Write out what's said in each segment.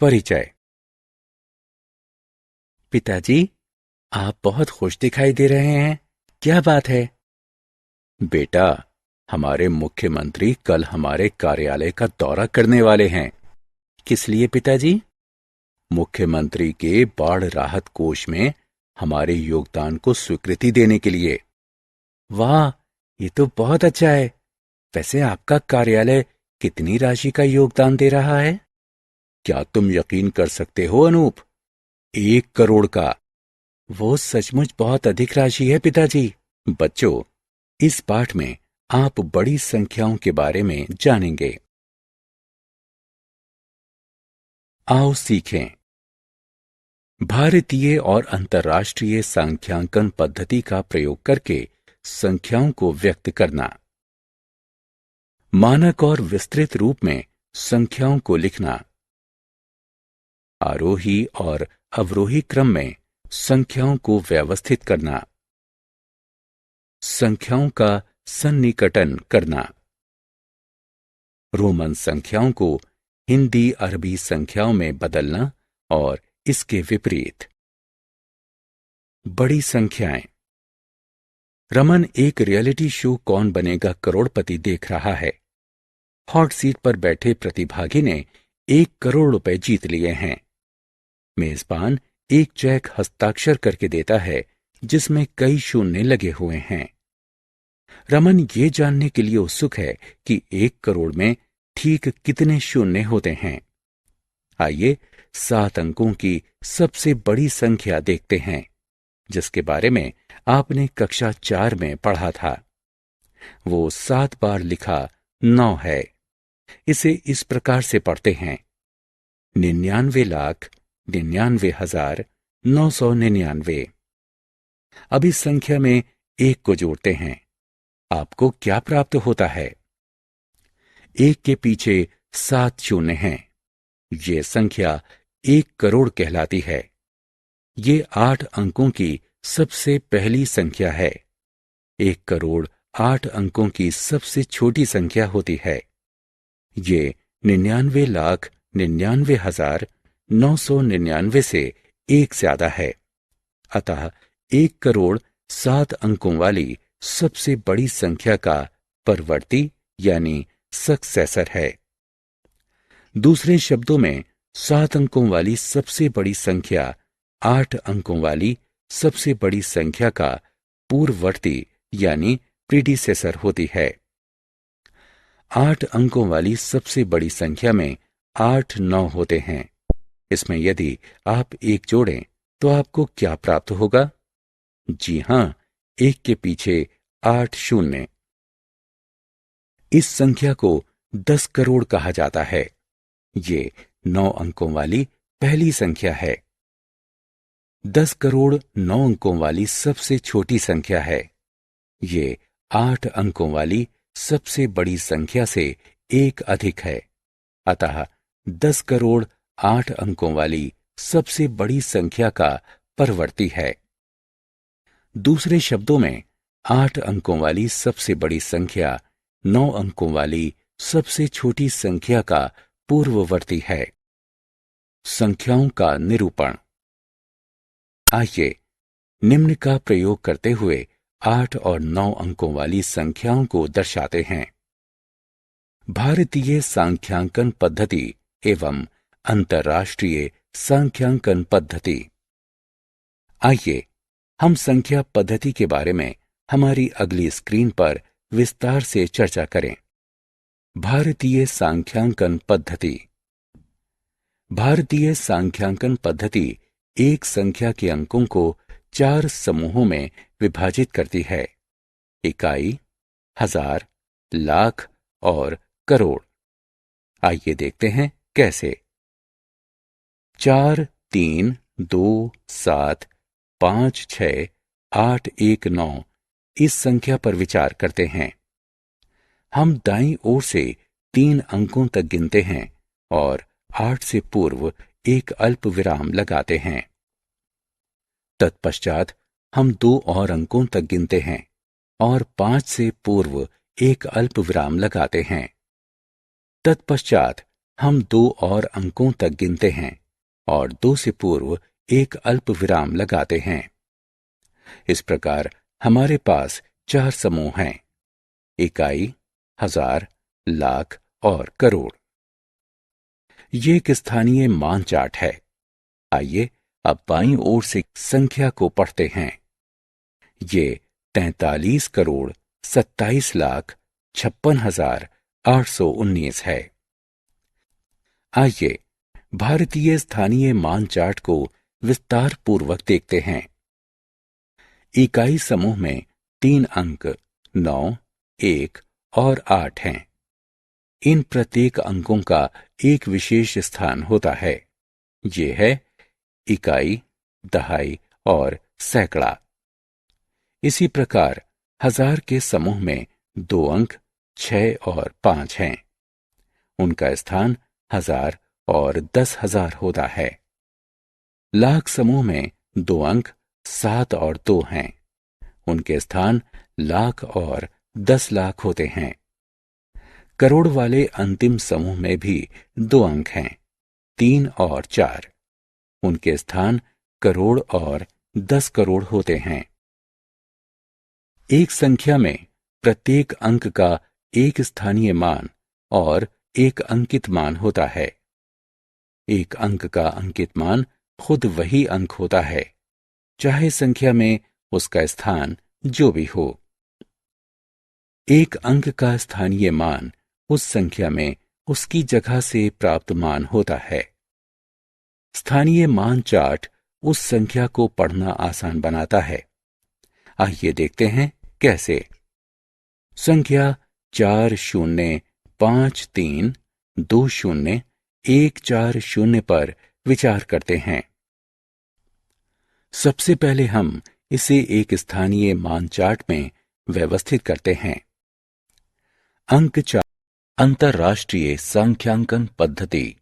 परिचय। पिताजी, आप बहुत खुश दिखाई दे रहे हैं। क्या बात है? बेटा, हमारे मुख्यमंत्री कल हमारे कार्यालय का दौरा करने वाले हैं। किस लिए पिताजी? मुख्यमंत्री के बाढ़ राहत कोष में हमारे योगदान को स्वीकृति देने के लिए। वाह, ये तो बहुत अच्छा है। वैसे आपका कार्यालय कितनी राशि का योगदान दे रहा है? क्या तुम यकीन कर सकते हो अनूप? 1 करोड़ का। वो सचमुच बहुत अधिक राशि है पिताजी। बच्चों, इस पाठ में आप बड़ी संख्याओं के बारे में जानेंगे। आओ सीखें। भारतीय और अंतर्राष्ट्रीय सांख्यांकन पद्धति का प्रयोग करके संख्याओं को व्यक्त करना। मानक और विस्तृत रूप में संख्याओं को लिखना। आरोही और अवरोही क्रम में संख्याओं को व्यवस्थित करना। संख्याओं का सन्निकटन करना। रोमन संख्याओं को हिंदी अरबी संख्याओं में बदलना और इसके विपरीत। बड़ी संख्याएं। रमन एक रियलिटी शो कौन बनेगा करोड़पति देख रहा है। हॉट सीट पर बैठे प्रतिभागी ने 1 करोड़ रुपए जीत लिए हैं। मेजबान एक चेक हस्ताक्षर करके देता है जिसमें कई शून्य लगे हुए हैं। रमन ये जानने के लिए उत्सुक है कि 1 करोड़ में ठीक कितने शून्य होते हैं। आइए 7 अंकों की सबसे बड़ी संख्या देखते हैं, जिसके बारे में आपने कक्षा 4 में पढ़ा था। वो 7 बार लिखा 9 है। इसे इस प्रकार से पढ़ते हैं: 99,99,999। अब इस संख्या में 1 को जोड़ते हैं। आपको क्या प्राप्त होता है? 1 के पीछे 7 शून्य हैं। ये संख्या 1 करोड़ कहलाती है। ये 8 अंकों की सबसे पहली संख्या है। 1 करोड़ 8 अंकों की सबसे छोटी संख्या होती है। ये 99,99,999 से 1 ज्यादा है। अतः 1 करोड़ 7 अंकों वाली सबसे बड़ी संख्या का परवर्ती यानी सक्सेसर है। दूसरे शब्दों में 7 अंकों वाली सबसे बड़ी संख्या 8 अंकों वाली सबसे बड़ी संख्या का पूर्ववर्ती यानी प्रीडिसेसर होती है। 8 अंकों वाली सबसे बड़ी संख्या में 8 9 होते हैं। इसमें यदि आप 1 जोड़ें तो आपको क्या प्राप्त होगा? जी हां, 1 के पीछे 8 शून्य। इस संख्या को 10 करोड़ कहा जाता है। ये 9 अंकों वाली पहली संख्या है। 10 करोड़ 9 अंकों वाली सबसे छोटी संख्या है। ये 8 अंकों वाली सबसे बड़ी संख्या से 1 अधिक है। अतः 10 करोड़ 8 अंकों वाली सबसे बड़ी संख्या का परवर्ती है। दूसरे शब्दों में 8 अंकों वाली सबसे बड़ी संख्या 9 अंकों वाली सबसे छोटी संख्या का पूर्ववर्ती है। संख्याओं का निरूपण। आइए निम्न का प्रयोग करते हुए 8 और 9 अंकों वाली संख्याओं को दर्शाते हैं। भारतीय सांख्यांकन पद्धति एवं अंतर्राष्ट्रीय सांख्यांकन पद्धति। आइए हम संख्या पद्धति के बारे में हमारी अगली स्क्रीन पर विस्तार से चर्चा करें। भारतीय सांख्यांकन पद्धति। भारतीय सांख्यांकन पद्धति एक संख्या के अंकों को 4 समूहों में विभाजित करती है: इकाई, हजार, लाख और करोड़। आइए देखते हैं कैसे। 4 3 2 7 5 6 8 1 9 इस संख्या पर विचार करते हैं। हम दाईं ओर से 3 अंकों तक गिनते हैं और 8 से पूर्व एक अल्प विराम लगाते हैं। तत्पश्चात हम 2 और अंकों तक गिनते हैं और 5 से पूर्व एक अल्प विराम लगाते हैं। तत्पश्चात हम 2 और अंकों तक गिनते हैं और 2 से पूर्व एक अल्प विराम लगाते हैं। इस प्रकार हमारे पास 4 समूह हैं: इकाई, हजार, लाख और करोड़। ये एक स्थानीय मान चार्ट है। आइए अब बाईं ओर से संख्या को पढ़ते हैं। ये 43 करोड़ 27 लाख 56,819 है। आइए भारतीय स्थानीय मान चार्ट को विस्तार पूर्वक देखते हैं। इकाई समूह में 3 अंक 9, 1 और 8 हैं। इन प्रत्येक अंकों का एक विशेष स्थान होता है। ये है इकाई, दहाई और सैकड़ा। इसी प्रकार हजार के समूह में 2 अंक 6 और 5 हैं। उनका स्थान 1000 और 10,000 होता है। लाख समूह में 2 अंक 7 और 2 हैं। उनके स्थान लाख और 10 लाख होते हैं। करोड़ वाले अंतिम समूह में भी 2 अंक हैं, 3 और 4। उनके स्थान करोड़ और 10 करोड़ होते हैं। एक संख्या में प्रत्येक अंक का एक स्थानीय मान और एक अंकित मान होता है। एक अंक का अंकित मान खुद वही अंक होता है, चाहे संख्या में उसका स्थान जो भी हो। एक अंक का स्थानीय मान उस संख्या में उसकी जगह से प्राप्त मान होता है। स्थानीय मान चार्ट उस संख्या को पढ़ना आसान बनाता है। आइए देखते हैं कैसे। संख्या 40532014 पर विचार करते हैं। सबसे पहले हम इसे एक स्थानीय मान चार्ट में व्यवस्थित करते हैं। अंक 4 अंतरराष्ट्रीय सांख्यांकन पद्धति।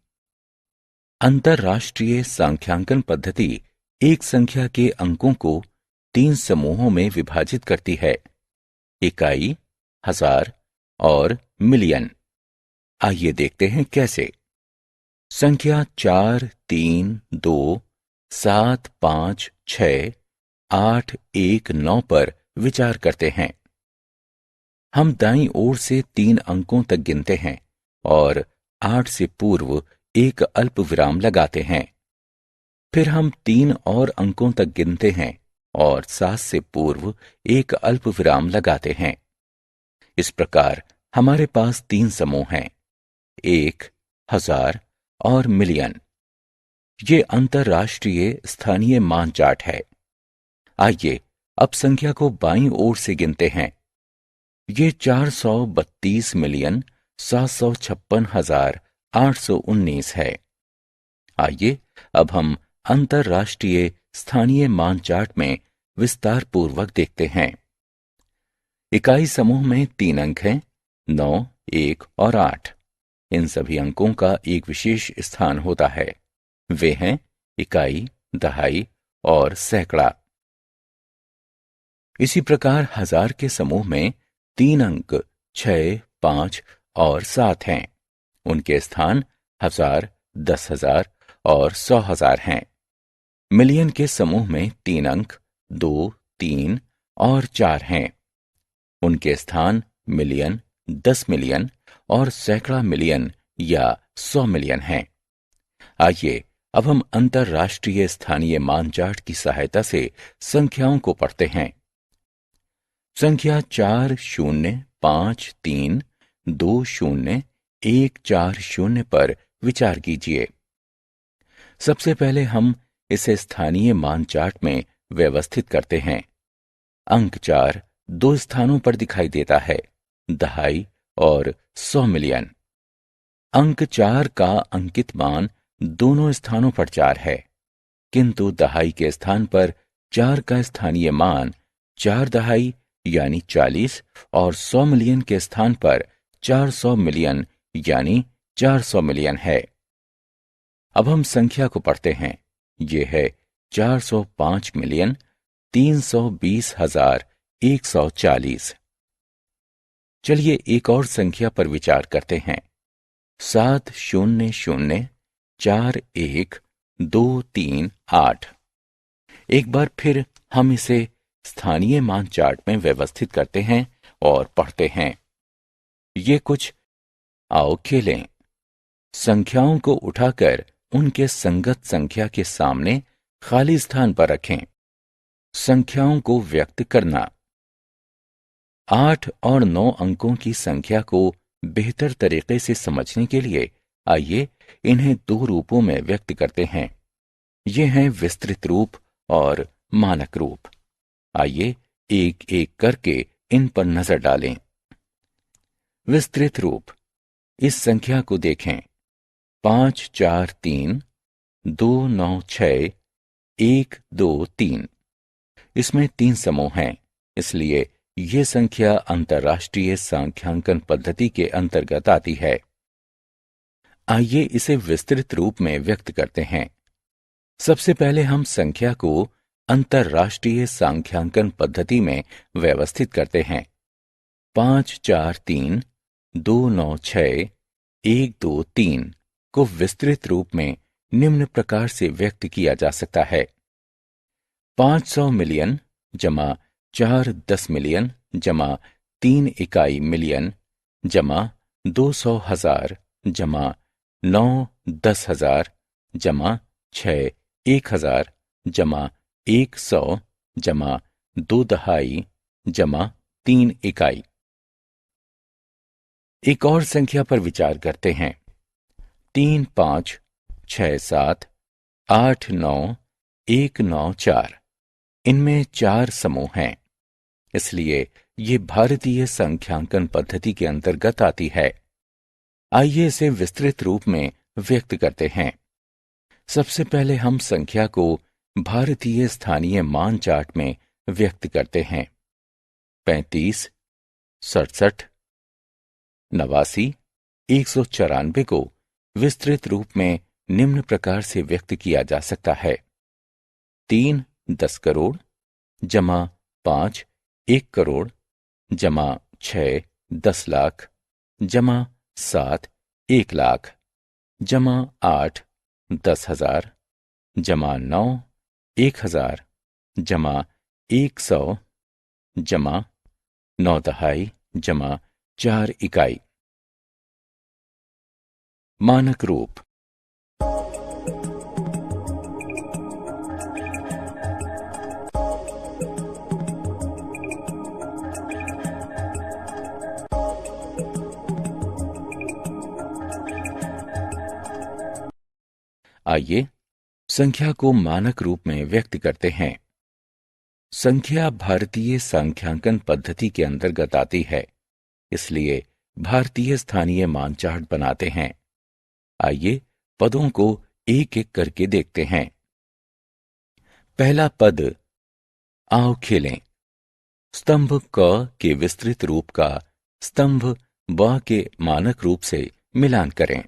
अंतरराष्ट्रीय सांख्यांकन पद्धति एक संख्या के अंकों को 3 समूहों में विभाजित करती है: इकाई, हजार और मिलियन। आइए देखते हैं कैसे। संख्या 4, 3, 2, 7, 5, 6, 8, 1, 9 पर विचार करते हैं। हम दाईं ओर से 3 अंकों तक गिनते हैं और 8 से पूर्व एक अल्प विराम लगाते हैं। फिर हम 3 और अंकों तक गिनते हैं और 7 से पूर्व एक अल्प विराम लगाते हैं। इस प्रकार हमारे पास 3 समूह हैं: 1, हजार और मिलियन। ये अंतरराष्ट्रीय स्थानीय मान चार्ट है। आइए अब संख्या को बाईं ओर से गिनते हैं। ये 432,756,819 है। आइए अब हम अंतरराष्ट्रीय स्थानीय मान चार्ट में विस्तार पूर्वक देखते हैं। इकाई समूह में 3 अंक हैं, 9, 1 और 8। इन सभी अंकों का एक विशेष स्थान होता है। वे हैं इकाई, दहाई और सैकड़ा। इसी प्रकार हजार के समूह में 3 अंक 6, 5 और 7 हैं। उनके स्थान 1000, 10,000 और 100,000 हैं। मिलियन के समूह में 3 अंक 2, 3 और 4 हैं। उनके स्थान मिलियन, 10 मिलियन और सैकड़ा मिलियन या 100 मिलियन हैं। आइए अब हम अंतरराष्ट्रीय स्थानीय मान चार्ट की सहायता से संख्याओं को पढ़ते हैं। संख्या 40532014 पर विचार कीजिए। सबसे पहले हम इसे स्थानीय मान चार्ट में व्यवस्थित करते हैं। अंक 4 2 स्थानों पर दिखाई देता है: दहाई और 100 मिलियन। अंक 4 का अंकित मान दोनों स्थानों पर 4 है, किंतु दहाई के स्थान पर 4 का स्थानीय मान 4 दहाई यानी 40 और 100 मिलियन के स्थान पर 400 मिलियन यानी 400 मिलियन है। अब हम संख्या को पढ़ते हैं। ये है 405,320,140। चलिए एक और संख्या पर विचार करते हैं। 700412338। एक बार फिर हम इसे स्थानीय मान चार्ट में व्यवस्थित करते हैं और पढ़ते हैं। ये कुछ, आओ खेलें। संख्याओं को उठाकर उनके संगत संख्या के सामने खाली स्थान पर रखें। संख्याओं को व्यक्त करना। 8 और 9 अंकों की संख्या को बेहतर तरीके से समझने के लिए आइए इन्हें दो रूपों में व्यक्त करते हैं। ये हैं विस्तृत रूप और मानक रूप। आइए एक एक करके इन पर नजर डालें। विस्तृत रूप। इस संख्या को देखें, 543296123। इसमें 3 समूह हैं, इसलिए ये संख्या अंतर्राष्ट्रीय सांख्यांकन पद्धति के अंतर्गत आती है। आइए इसे विस्तृत रूप में व्यक्त करते हैं। सबसे पहले हम संख्या को अंतर्राष्ट्रीय सांख्यांकन पद्धति में व्यवस्थित करते हैं। 543296123 को विस्तृत रूप में निम्न प्रकार से व्यक्त किया जा सकता है। 500 मिलियन जमा 4 10 मिलियन जमा 3 इकाई मिलियन जमा 200,000 जमा 9 10,000 जमा 6 1,000 जमा 100 जमा 2 दहाई जमा 3 इकाई। एक और संख्या पर विचार करते हैं। 3 5 6 7 8 9 1 9 4। इनमें 4 समूह हैं, इसलिए ये भारतीय संख्यांकन पद्धति के अंतर्गत आती है। आइए इसे विस्तृत रूप में व्यक्त करते हैं। सबसे पहले हम संख्या को भारतीय स्थानीय मान चार्ट में व्यक्त करते हैं। 35 67 89 194 को विस्तृत रूप में निम्न प्रकार से व्यक्त किया जा सकता है। 3 10 करोड़ जमा 5 1 करोड़ जमा 6 10 लाख जमा 7 1 लाख जमा 8 10,000 जमा 9 1,000 जमा 100 जमा 9 दहाई जमा 4 इकाई। मानक रूप। आइए संख्या को मानक रूप में व्यक्त करते हैं। संख्या भारतीय सांख्यांकन पद्धति के अंतर्गत आती है, इसलिए भारतीय स्थानीय मान चार्ट बनाते हैं। आइए पदों को एक एक करके देखते हैं। पहला पद, आओ खेलें। स्तंभ क के विस्तृत रूप का स्तंभ ब के मानक रूप से मिलान करें।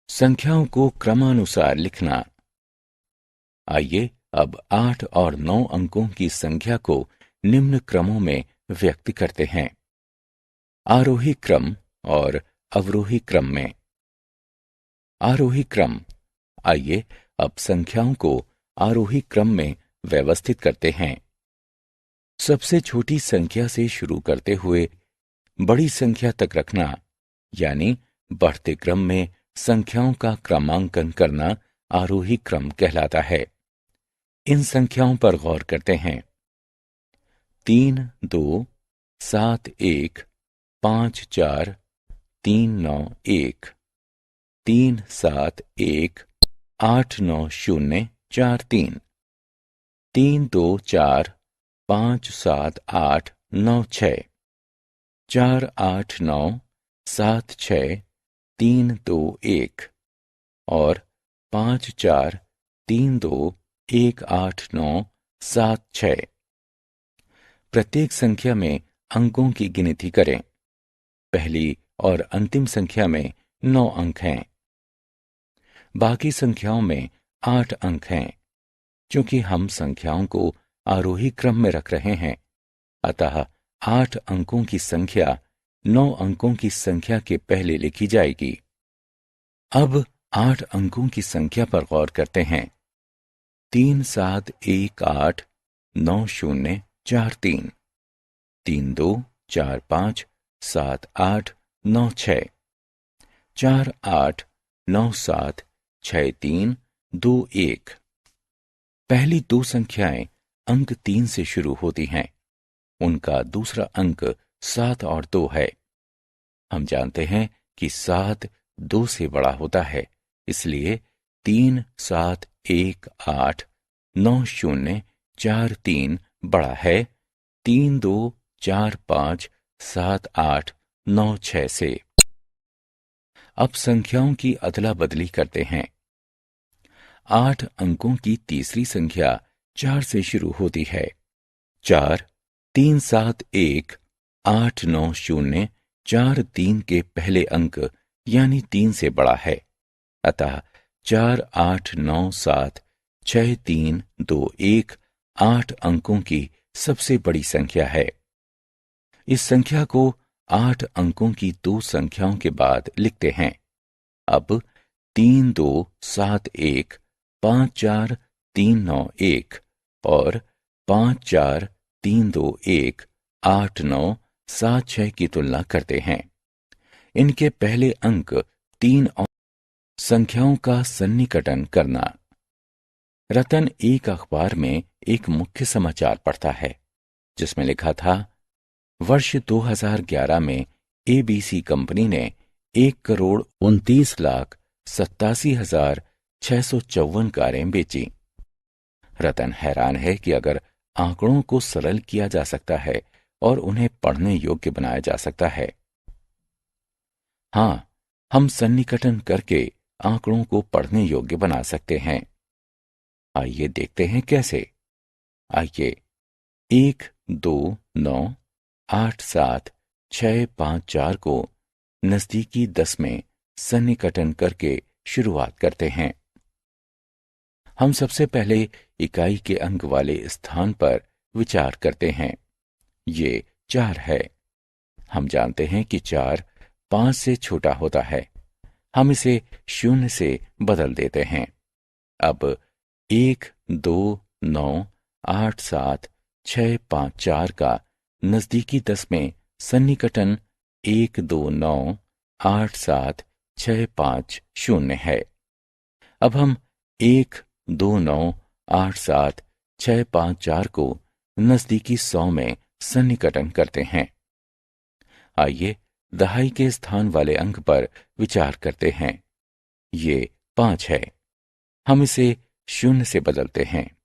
संख्याओं को क्रमानुसार लिखना। आइए अब 8 और 9 अंकों की संख्या को निम्न क्रमों में व्यक्त करते हैं। आरोही क्रम और अवरोही क्रम में। आरोही क्रम। आइए अब संख्याओं को आरोही क्रम में व्यवस्थित करते हैं। सबसे छोटी संख्या से शुरू करते हुए बड़ी संख्या तक रखना, यानी बढ़ते क्रम में संख्याओं का क्रमांकन करना आरोही क्रम कहलाता है। इन संख्याओं पर गौर करते हैं। 3 2 7 1 5 4 3 9 1 3 7 1 8 9 0 4 3 3 2 4 5 7 8 9 6 4 8 9 7 6 3 2 1 और 5 4 3 2 1 8 9 7 6। प्रत्येक संख्या में अंकों की गिनती करें। पहली और अंतिम संख्या में 9 अंक हैं। बाकी संख्याओं में 8 अंक हैं। क्योंकि हम संख्याओं को आरोही क्रम में रख रहे हैं, अतः 8 अंकों की संख्या 9 अंकों की संख्या के पहले लिखी जाएगी। अब 8 अंकों की संख्या पर गौर करते हैं। 37189043, 32457896, 48976321। पहली दो संख्याएं अंक 3 से शुरू होती हैं। उनका दूसरा अंक 7 और 2 है। हम जानते हैं कि 7 2 से बड़ा होता है, इसलिए 37189043 बड़ा है 32457896 से। अब संख्याओं की अदला बदली करते हैं। 8 अंकों की तीसरी संख्या 4 से शुरू होती है। 4 37189043 के पहले अंक यानी 3 से बड़ा है, अतः 48976321 8 अंकों की सबसे बड़ी संख्या है। इस संख्या को 8 अंकों की दो संख्याओं के बाद लिखते हैं। अब 327154391 और 543218976 की तुलना करते हैं। इनके पहले अंक 3 और संख्याओं का सन्निकटन करना। रतन एक अखबार में एक मुख्य समाचार पढ़ता है, जिसमें लिखा था, वर्ष 2011 में एबीसी कंपनी ने 1,29,87,654 कारें बेची। रतन हैरान है कि अगर आंकड़ों को सरल किया जा सकता है और उन्हें पढ़ने योग्य बनाया जा सकता है। हाँ, हम सन्निकटन करके आंकड़ों को पढ़ने योग्य बना सकते हैं। आइए देखते हैं कैसे। आइए 129875654 को नजदीकी 10 में सन्निकटन करके शुरुआत करते हैं। हम सबसे पहले इकाई के अंक वाले स्थान पर विचार करते हैं। ये 4 है। हम जानते हैं कि 4 5 से छोटा होता है। हम इसे 0 से बदल देते हैं। अब 129875654 का नजदीकी 10 में सन्निकटन 1298765 है। अब हम 129875654 को नजदीकी 100 में सन्निकटन करते हैं। आइए दहाई के स्थान वाले अंक पर विचार करते हैं। ये 5 है। हम इसे 0 से बदलते हैं।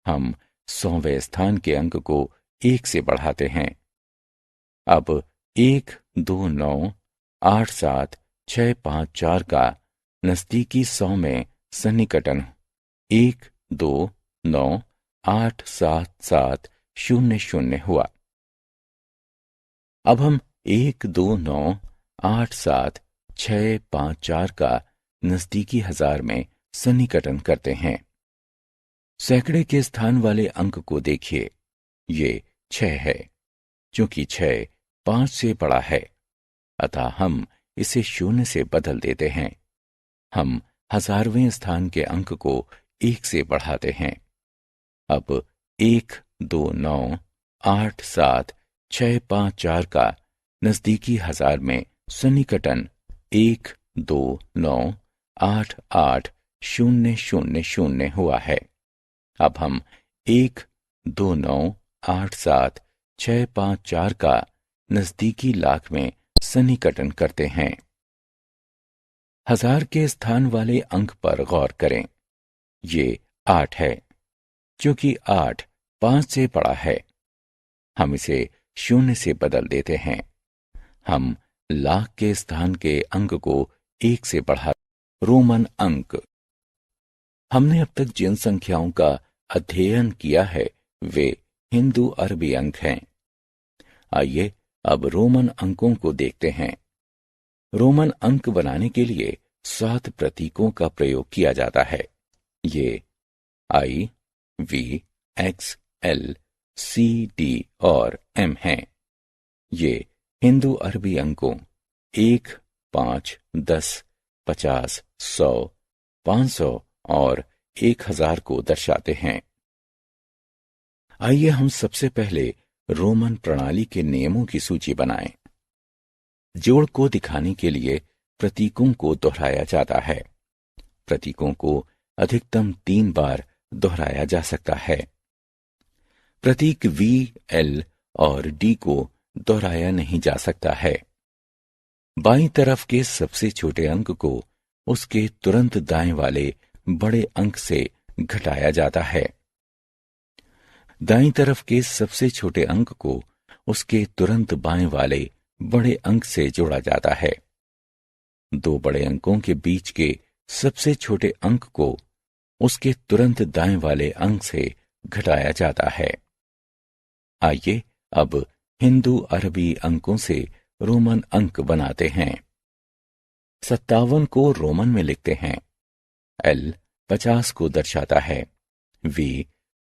हम 100वें स्थान के अंक को 1 से बढ़ाते हैं। अब 129875654 का नजदीकी 100 में सन्निकटन 1298770 हुआ। अब हम 129875654 का नजदीकी 1000 में सन्निकटन करते हैं। सैकड़े के स्थान वाले अंक को देखिए। ये 6 है। क्योंकि 6 5 से बड़ा है, अतः हम इसे 0 से बदल देते हैं। हम 1000वें स्थान के अंक को 1 से बढ़ाते हैं। अब 129875654 का नजदीकी 1000 में सन्निकटन 1298800 हुआ है। अब हम 129875654 का नजदीकी लाख में सन्निकटन करते हैं। 1000 के स्थान वाले अंक पर गौर करें। ये 8 है। क्योंकि 8 5 से बड़ा है, हम इसे 0 से बदल देते हैं। हम लाख के स्थान के अंक को 1 से बढ़ा। रोमन अंक। हमने अब तक जिन संख्याओं का अध्ययन किया है वे हिंदू अरबी अंक हैं। आइए अब रोमन अंकों को देखते हैं। रोमन अंक बनाने के लिए 7 प्रतीकों का प्रयोग किया जाता है। ये I, V, X, L, C, D और एम हैं। ये हिंदू अरबी अंकों 1, 5, 10, 50, 100, 500 और 1000 को दर्शाते हैं। आइए हम सबसे पहले रोमन प्रणाली के नियमों की सूची बनाएं। जोड़ को दिखाने के लिए प्रतीकों को दोहराया जाता है। प्रतीकों को अधिकतम 3 बार दोहराया जा सकता है। प्रतीक V, L और D को दोहराया नहीं जा सकता है। बाईं तरफ के सबसे छोटे अंक को उसके तुरंत दाएं वाले बड़े अंक से घटाया जाता है। दाईं तरफ के सबसे छोटे अंक को उसके तुरंत बाएं वाले बड़े अंक से जोड़ा जाता है। 2 बड़े अंकों के बीच के सबसे छोटे अंक को उसके तुरंत दाएं वाले अंक से घटाया जाता है। आइए अब हिंदू अरबी अंकों से रोमन अंक बनाते हैं। 57 को रोमन में लिखते हैं। L 50 को दर्शाता है। V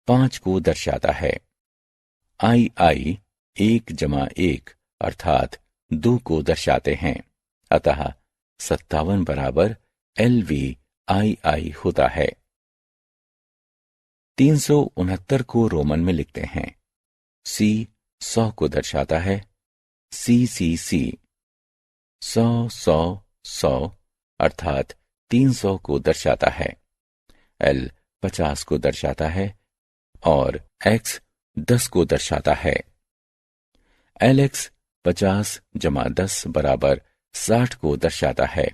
5 को दर्शाता है। I 1 जमा 1 अर्थात 2 को दर्शाते हैं। अतः 57 बराबर LVII होता है। 369 को रोमन में लिखते हैं। C 100 को दर्शाता है। CCC 100 100 100 अर्थात 300 को दर्शाता है। L 50 को दर्शाता है और X 10 को दर्शाता है। LX 50 जमा 10 बराबर 60 को दर्शाता है।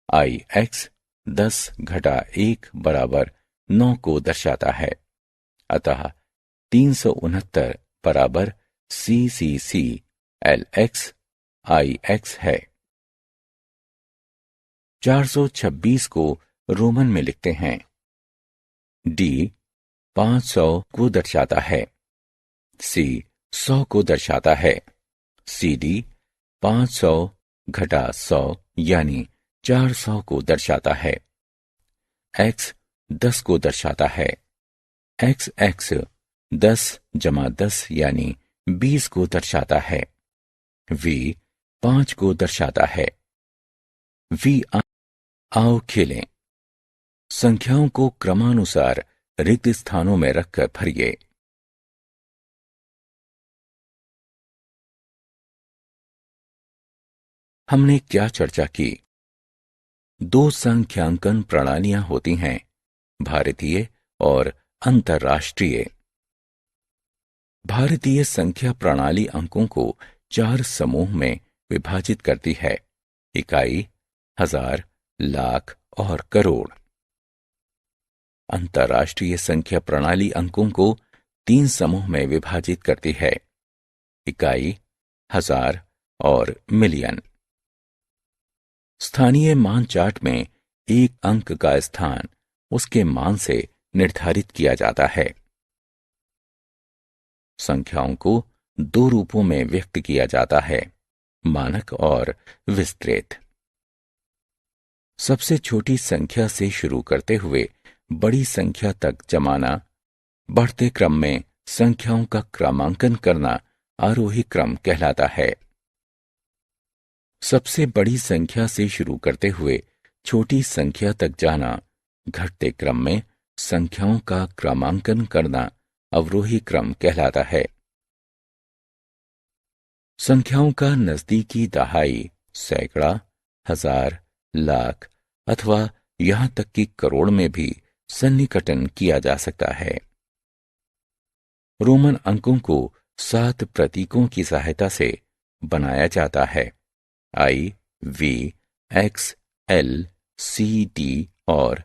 IX 10 घटा 1 बराबर 9 को दर्शाता है। अतः 369 बराबर CCC LX IX है। 426 को रोमन में लिखते हैं। D 500 को दर्शाता है। C 100 को दर्शाता है। CD 500 घटा 100 यानी 400 को दर्शाता है। X 10 को दर्शाता है। XX 10 जमा 10 यानी 20 को दर्शाता है। V 5 को दर्शाता है। V आओ खेलें। संख्याओं को क्रमानुसार रिक्त स्थानों में रखकर भरिए। हमने क्या चर्चा की? 2 संख्यांकन प्रणालियां होती हैं, भारतीय और अंतर्राष्ट्रीय। भारतीय संख्या प्रणाली अंकों को 4 समूह में विभाजित करती है: इकाई, हजार, लाख और करोड़। अंतर्राष्ट्रीय संख्या प्रणाली अंकों को 3 समूह में विभाजित करती है: इकाई, हजार और मिलियन। स्थानीय मान चार्ट में एक अंक का स्थान उसके मान से निर्धारित किया जाता है। संख्याओं को 2 रूपों में व्यक्त किया जाता है: मानक और विस्तृत। सबसे छोटी संख्या से शुरू करते हुए बड़ी संख्या तक जमाना, बढ़ते क्रम में संख्याओं का क्रमांकन करना आरोही क्रम कहलाता है। सबसे बड़ी संख्या से शुरू करते हुए छोटी संख्या तक जाना, घटते क्रम में संख्याओं का क्रमांकन करना अवरोही क्रम कहलाता है। संख्याओं का नजदीकी दहाई, सैकड़ा, हजार, लाख अथवा यहां तक कि करोड़ में भी सन्निकटन किया जा सकता है। रोमन अंकों को 7 प्रतीकों की सहायता से बनाया जाता है: I, V, X, L, C, D और